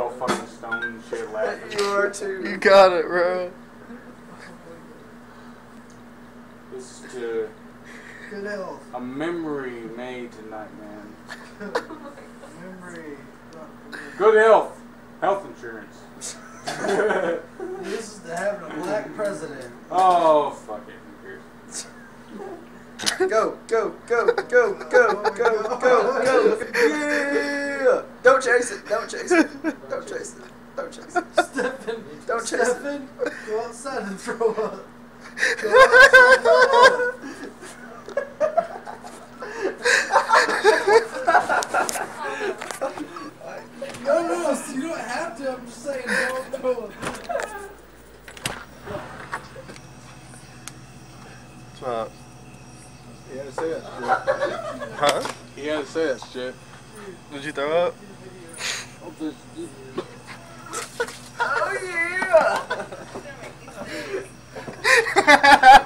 all fucking stoned and shit laughing. You are too. You got it, bro. This is to Good health. a memory made tonight, man. Memory. Good health. Health insurance. This is to having a black president. Oh, fuck it. Who cares? Go, go, go, go, go, go, go, go. Yeah. Don't chase it. Don't chase it. Don't chase it. Don't chase it. Stephen, Don't chase it. Stephen, go outside and throw up. Go outside and throw up. No, you don't have to. I'm just saying, don't throw up. What's up? He had to say that shit. Huh? He had to say that shit. Did you throw up? Oh yeah!